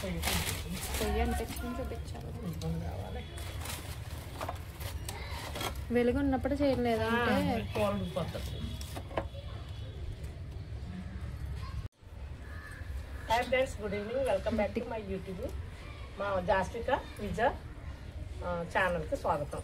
పొయ్యి అంటించుకొని చూపించాలి. వెలుగు ఉన్నప్పుడు చేయలేదా అంటే hi friends, good evening. Welcome back to my YouTube. మా జాస్విక విజయ్ ఛానల్కి స్వాగతం.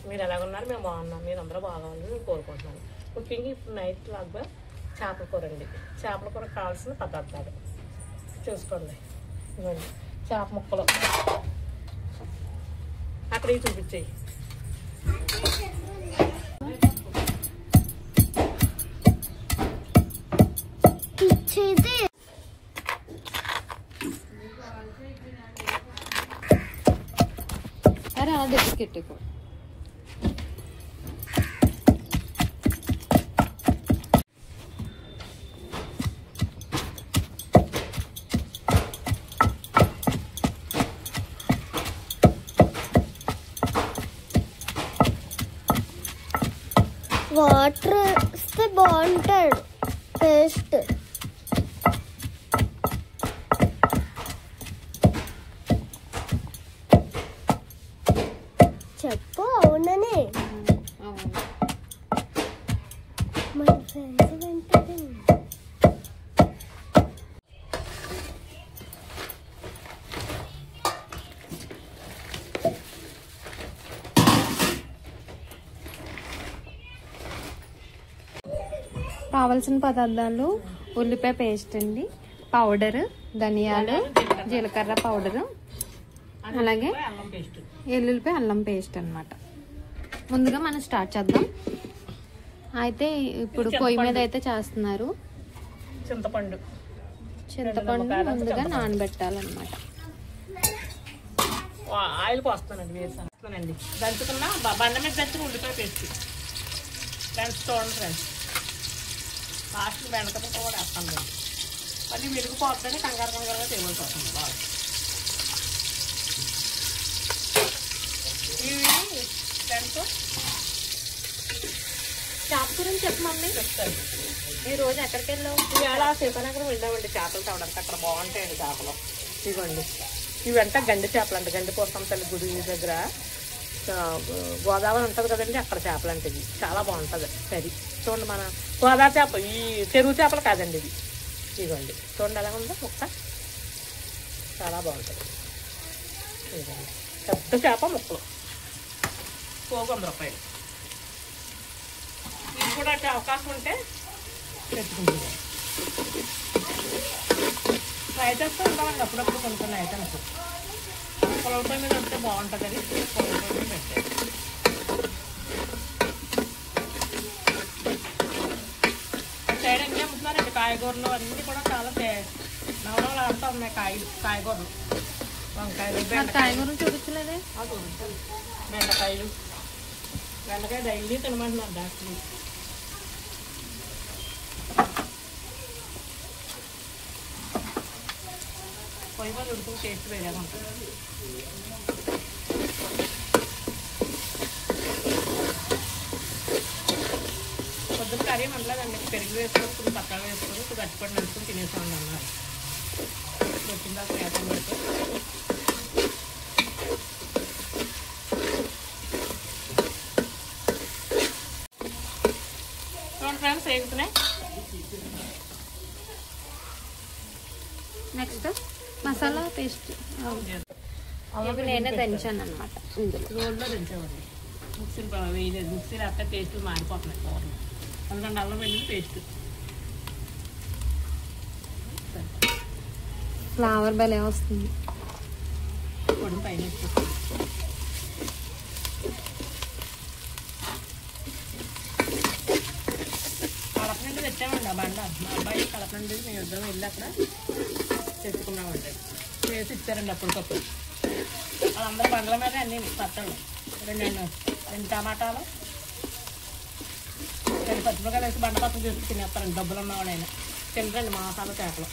మీరు ఎలాగున్నారు? మేము బాగున్నాం. మీరు అందరూ బాగుంది నేను కోరుకుంటున్నాను. కుకింగ్ ఇప్పుడు నైట్ లాగా చేపల కూర అండి. చేపల కూర కావాల్సిన పదార్థాలు చూసుకోండి. ఇవ్వండి చేప ముక్కలు, అక్కడికి చూపించేయి. అరే అలా దగ్గరికి వాటర్ ఇస్తే బాగుంటాడు టేస్ట్. చెప్పు. అవుననే మన ఫ్రెండ్స్ వింటారు. కావలసిన పదార్థాలు: ఉల్లిపాయ పేస్ట్ అండి, పౌడర్, ధనియాలు, జీలకర్ర పౌడరు, అలాగే ఎల్లుల్లిపాయ అల్లం పేస్ట్ అన్నమాట. ముందుగా మనం స్టార్ట్ చేద్దాం. అయితే ఇప్పుడు పొయ్యి మీద అయితే చేస్తున్నారు. చింతపండు ముందుగా నానబెట్టాలన్నమాట. ఆయిల్ పోస్తానండి, వేస్తానండి. దంచుకున్న బండ మీద దంచిన ఉల్లిపాయ పేస్ట్ దంచుకోండి ఫ్రెండ్స్. లాస్ట్ బెండకాయ కూడా వేస్తాను. మళ్ళీ మెరుగుపోతుందని కంగారుగా చేయవలసి వస్తుంది. బాగా ఇవి దాంతో చేప గురించి చెప్పమని చెప్తాను. ఈ రోజు ఎక్కడికి వెళ్ళావు? ఇవాళ సీతానగరం వెళ్ళామండి చేపలు తవ్వడానికి. అక్కడ బాగుంటాయండి చేపలు. ఇవ్వండి, ఇవంతా గండి చేపలు అండి. గండి పోస్తాం తల్లి గుడి దగ్గర గోదావరి ఉంటుంది కదండి, అక్కడ చేపలు అంటే ఇవి చాలా బాగుంటుంది కర్రీ. చూడండి, మన గోదావరి చేప, ఈ చెరువు చేపలు కాదండి ఇవి. ఇవ్వండి చూడండి ఎలా ఉందో ముక్క, చాలా బాగుంటుంది. ఇవ్వండి పెద్ద చేప ముక్కలు, 100 రూపాయలు. ఇది కూడా అవకాశం ఉంటే తెచ్చుకుంటుంది. ఐటమ్స్ ఉండాలండి, అప్పుడప్పుడు కొన్ని ఐటమ్స్ పొలపై మీద ఉంటే బాగుంటుందని పొలపై మీద పెట్టారు. సైడ్ అన్నీ అమ్ముతున్నారండి కాయగూరలు అన్నీ కూడా చాలా నవనవలు ఆడుతూ ఉన్నాయి. కాయగూరలు, వంకాయలు, కాయగూరలు చూపించలేదే. బెండకాయలు. బెండకాయ డైలీ తినమంటున్నారు డాక్టర్. పొయ్యి మీద ఉడుకుని టేస్ట్ వేరేగా ఉంటుంది. పొద్దున కర్రీ మనలేదండి, పెరుగు వేసుకొని పక్కన వేసుకొని గట్టిపడి నడుచుకొని తినేసామండి అన్నారు. వచ్చిన దాకా వేసం పెట్టి చూడండి ఫ్రెండ్స్ వేగుతున్నాయి. నెక్స్ట్ మసాలా పేస్ట్ ఇవి నేనే దంచాను అనమాట. రోడ్లో దంచామండి, మిక్సీలు వేయలేదు. మిక్సీలు అట్లా టేస్ట్ మారిపోతున్నాయి కూరలు. అందుకంటే అల్లం వెల్లుల్లి పేస్ట్. ఫ్లేవర్ భలే వస్తుంది. పొడి పైన కడప నుండి తెచ్చామండి ఆ బండ. మా అబ్బాయి కడప నుండి మేము ఇద్దరం వెళ్ళి అక్కడ తెచ్చుకున్నామండి. చేసి ఇచ్చారండి అప్పటికప్పుడు. వాళ్ళందరూ బండ్ల మీద అన్నీ పచ్చళ్ళు, రెండు టమాటాలు, 2 పచ్చిమిరకాయలు వేసి బండ పచ్చడి చేసి తినేస్తారండి. డబ్బులు ఉన్నవాడైనా తినరండి మసాలా చేపలు.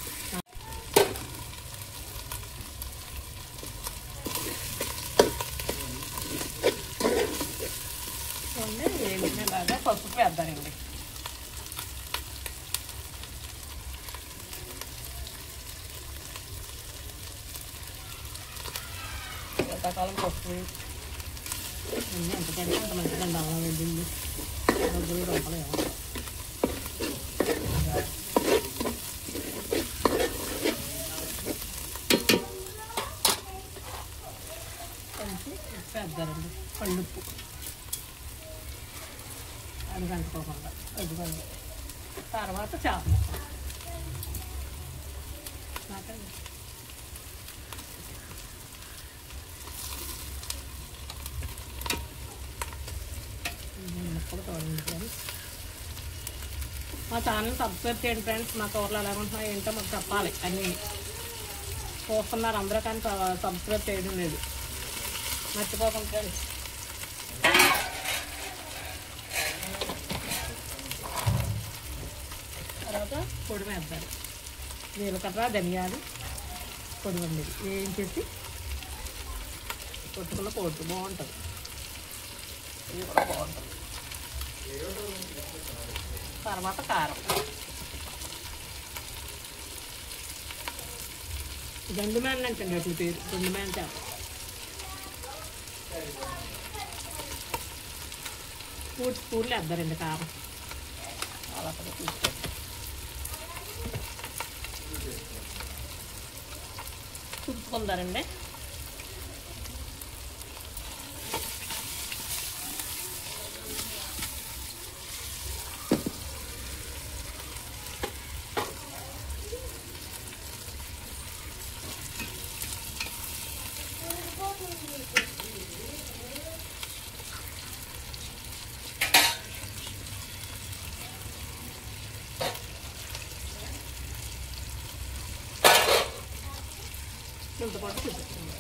బాగా పసుపు వేద్దానండి. శీతాకాలం పప్పు అన్నీ ఎంత పడితే అంత మంచిదండి. అల్లం వెల్లుల్లి డబ్బులు రూపాయలు ఏమో కలిసి వేద్దారండి. కళ్ళుప్పు అది కంటుకోకుండా అదిగోండి. తర్వాత చేప ముక్కలు నాకండి. ముక్కలు చూడండి ఫ్రెండ్స్. మా ఛానల్ సబ్స్క్రైబ్ చేయండి ఫ్రెండ్స్. మా కూరలు ఎలా ఉంటున్నాయి ఏంటో మాకు చెప్పాలి. అన్నీ చూస్తున్నారు అందరూ కానీ సబ్స్క్రైబ్ చేయడం లేదు. మర్చిపోకండి ఫ్రెండ్స్. తర్వాత పొడి వేద్దాం. జీలకర్ర ధనియాలు పొడి ఉండేది వేయించేసి కొట్టుకున్న పొట్టు బాగుంటుంది. ఇది కూడా బాగుంటుంది. తర్వాత కారం. గండుమేన అంటండి అట్ల పేరు. గండుమేన చేప. స్పూన్లు వేద్దారండి కారం. అలా కూడా తీసుకోండి. చూసుకుందారండి. చింతపండు చూపిస్తుంది.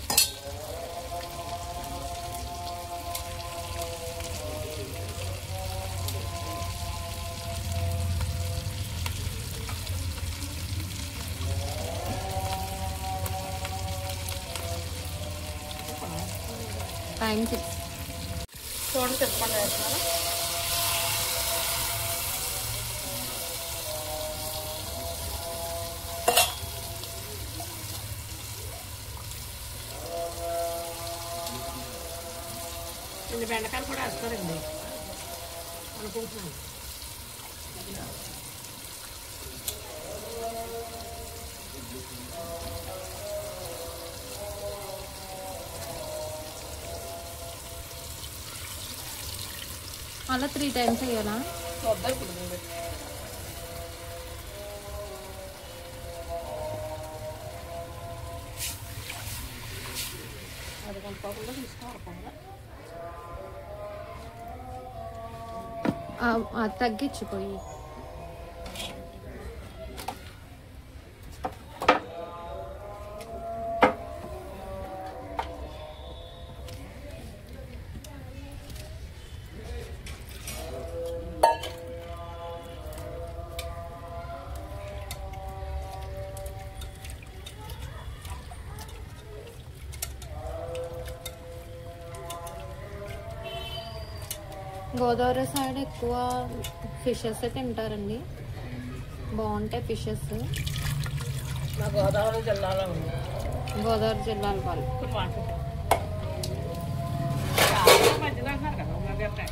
టైం చూడండి చింతపండు వేస్తున్నాను. ఇది బెండకాయలు కూడా వేస్తారండి అనుకుంటున్నాను. అలా 3 times వేయాలా? చూద్దాం ఇప్పుడు. అది కలుపుకోకుండా తీసుకోవాలి. తగ్గించిపోయి గోదావరి సైడ్ ఎక్కువ ఫిషెస్ తింటారండి. బాగుంటాయి ఫిషెస్. మా గోదావరి జిల్లాలో ఉంది. గోదావరి జిల్లాలో వాళ్ళు మధ్యలో అంటున్నారు కదా ఉమ్మడికాయ.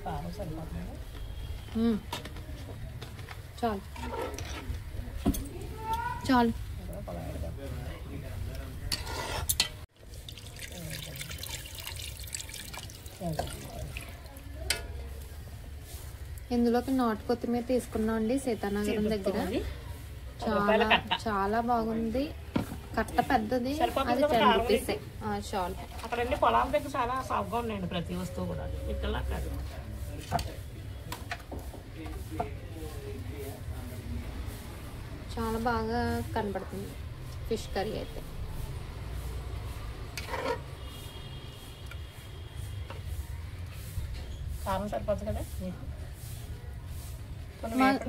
కారం సరిపోతుంది. చాలు చాలు. ఇందులోకి నాటు కొత్తిమీర తీసుకున్నాం అండి సీతానగరం దగ్గర. చాలా చాలా బాగుంది. కట్ట పెద్దది, అది 10 రూపీస్ చాలు. అక్కడ పొలాల దగ్గర చాలా సాగుగా ఉన్నాయండి ప్రతి వస్తువు కూడా. ఇక్కడ కాదు. చాలా బాగా కనబడుతుంది ఫిష్ కర్రీ అయితే. కారం సరిపోతుంది కదా.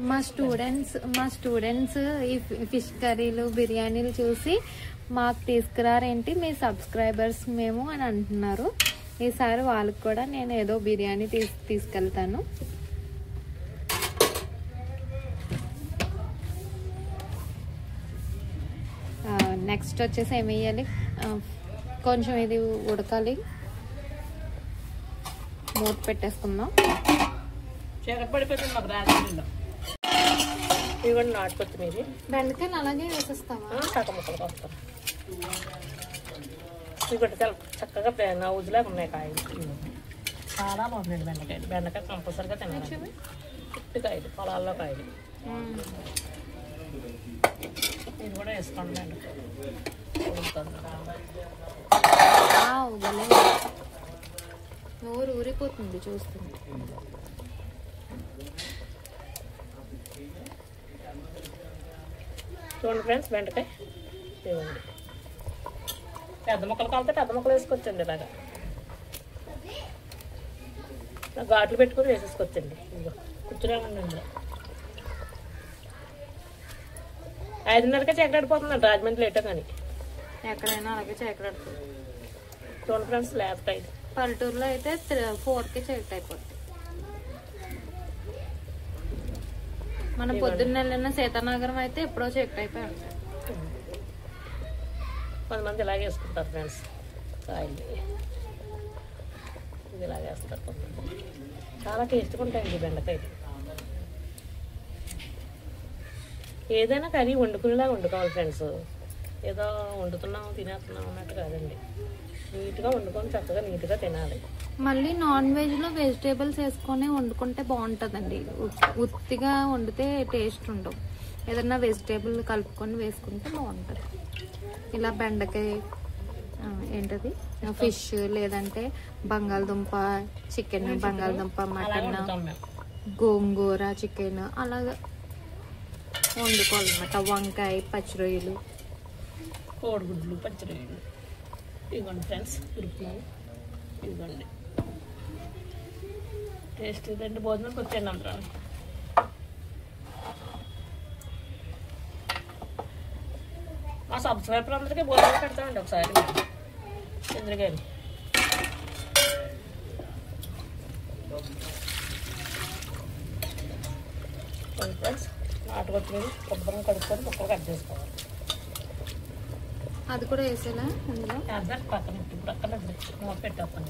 మా స్టూడెంట్స్ ఈ ఫిష్ కర్రీలు బిర్యానీలు చూసి మాకు తీసుకురారేంటి మీ సబ్స్క్రైబర్స్ మేము అని అంటున్నారు. ఈసారి వాళ్ళకి కూడా నేను ఏదో బిర్యానీ తీసుకెళ్తాను. నెక్స్ట్ వచ్చేసి ఏమి వేయాలి, కొంచెం ఇది ఉడకాలి, మూత పెట్టేసుకుందాం. పడిపోతుంది మాకు రాజమండ్రిలో. ఇవి కూడా నాటుకొచ్చి బెండకాయలు అలాగే వేసేస్తావా? సగం ముక్కలు వస్తాం. ఇవి కూడా చాలా చక్కగా నవ్వులాగా ఉన్నాయి కాయలు. చాలా బాగున్నాయి బెండకాయలు. బెండకాయ కంపల్సరిగా తినాలి. పుట్టి కాయలు, పొలాల్లో కాయలు. ఇది కూడా వేసుకోండి బెండకాయ. నోరు ఊరిపోతుంది చూస్తుంది. చూడండి ఫ్రెండ్స్, బెండకాయ ఇవ్వండి. పెద్ద ముక్కలు కలితే పెద్ద ముక్కలు వేసుకోవచ్చండి. ఇలాగా ఘాట్లు పెట్టుకొని వేసేసుకోవచ్చండి. ఇదిగో కూర్చునే ఉండండి. 5:30కే చీకటిపోతుందండి రాజమండ్రి లేటో కానీ. ఎక్కడైనా అలాగే చీకటి. చూడండి ఫ్రెండ్స్, లేకపోతే పల్లెటూరులో అయితే 4కే చీకటి అయిపోతుంది. మన పొద్దున్న వెళ్ళిన సీతానగరం అయితే ఎప్పుడో చీకటి అయిపోయి ఉంటాయి. కొంతమంది ఇలాగే వేసుకుంటారు ఫ్రెండ్స్ కాయలు. ఇది ఇలాగే వేస్తారు కొంతమంది. చాలా టేస్ట్గా ఉంటాయండి బెండకాయలు. ఏదైనా కర్రీ వండుకునేలాగా వండుకోవాలి ఫ్రెండ్స్. ఏదో వండుతున్నాం తినేస్తున్నాం అన్నట్టు కాదండి. నీట్గా వండుకొని చక్కగా నీట్గా తినాలి. మళ్ళీ నాన్ వెజ్లో వెజిటేబుల్స్ వేసుకొని వండుకుంటే బాగుంటుందండి. ఉత్తిగా వండితే టేస్ట్ ఉండవు. ఏదన్నా వెజిటేబుల్ కలుపుకొని వేసుకుంటే బాగుంటుంది. ఇలా బెండకాయ, ఏంటది ఫిష్, లేదంటే బంగాళదుంప చికెన్, బంగాళదుంప మటన్, గోంగూర చికెన్ అలాగా వండుకోవాలన్నమాట. వంకాయ, పచ్చిరొయ్యలు, కోడిగుడ్లు, పచ్చిరొయ్యలు. ఇవ్వండి ఫ్రెండ్స్, ఉరుకున్నాయి. ఇవ్వండి టేస్ట్. 2 భోజనాలకు వచ్చాయండి అందరూ. మా సబ్స్క్రైబర్ అందరికీ భోజనం పెడతామండి ఒకసారి చంద్రగారి. ఫ్రెండ్స్, నాటుకొచ్చి కొబ్బరి కడుక్కొని ముక్కలు కట్ చేసుకోవాలి. అది కూడా వేసేలా అందులో పక్కన ఇప్పుడు అక్కడ మూత పెట్టేస్తాను.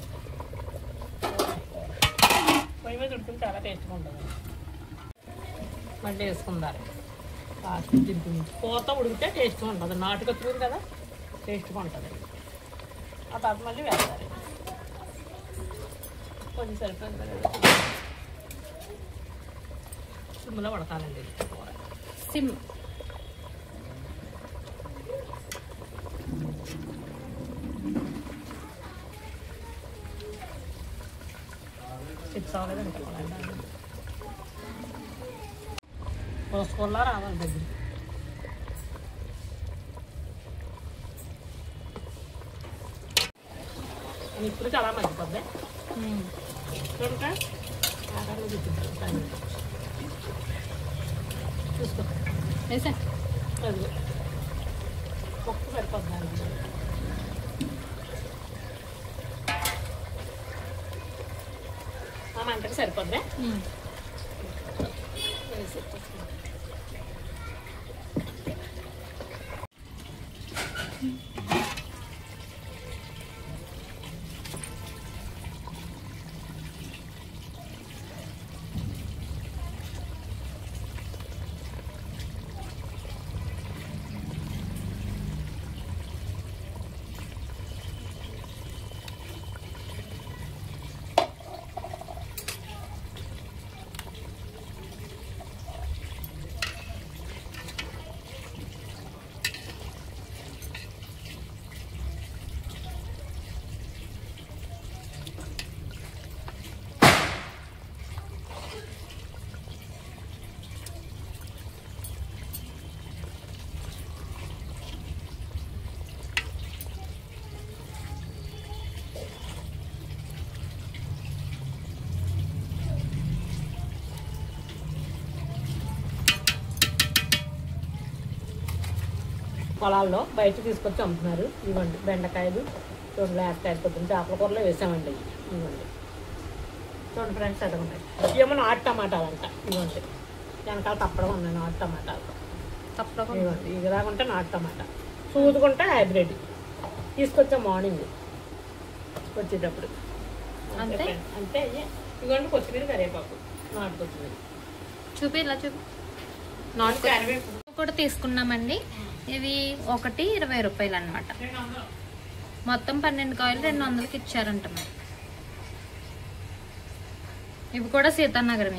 పొయ్యి మీద ఉడికిన చాలా టేస్ట్గా ఉంటుంది. మళ్ళీ వేసుకుందారు. లాస్ట్ దింపు పూత ఉడికితే టేస్ట్గా ఉంటుంది. నాటుకొచ్చింది కదా, టేస్ట్గా ఉంటుంది. ఆ తర్వాత మళ్ళీ వేస్తారు. కొంచెం సరిపోయింది. సిమ్లో పడతానండి కూర. సిమ్. చిప్స్ అవ్వలేదు అనుకోవాలండి. పోసుకోలా రావాలి దగ్గర. ఇప్పుడు చాలా మంచిపోద్ది. చూడక చూసుకో వేసా. అది ఒక్క సరిపోద్ది. మంటకి సరిపోద్ది. పొలాల్లో బయట తీసుకొచ్చి అమ్ముతున్నారు. ఇవ్వండి బెండకాయలు, చూడండి లేకపోతే పొద్దున్న చేపల కూరలో వేసామండి ఇవ్వండి. చూడండి ఫ్రెండ్స్ ఎలా ఉన్నాయి. ఏమో నాటు టమాటాలు అంట ఇవ్వండి. వెనకాల తప్పడం ఉన్నాయి నాటు టమాటాలు. తప్పకుండా ఇవ్వండి ఇలాగుంటే నాటు టమాటా, సూదుకుంటే హైబ్రిడ్. తీసుకొచ్చాం మార్నింగ్ వచ్చేటప్పుడు. అంతే అంతే ఇవ్వండి. కొత్తిమీర కరివేపాకు, నాటు కొత్తిమీర చూపి ఇలా చూపి. నాటు కరివేపాకు కూడా తీసుకున్నామండి. ఇవి ఒకటి 20 రూపాయలు అనమాట. మొత్తం 12 కాయలు 200కి ఇచ్చారంట మరి. ఇవి కూడా సీతానగరం.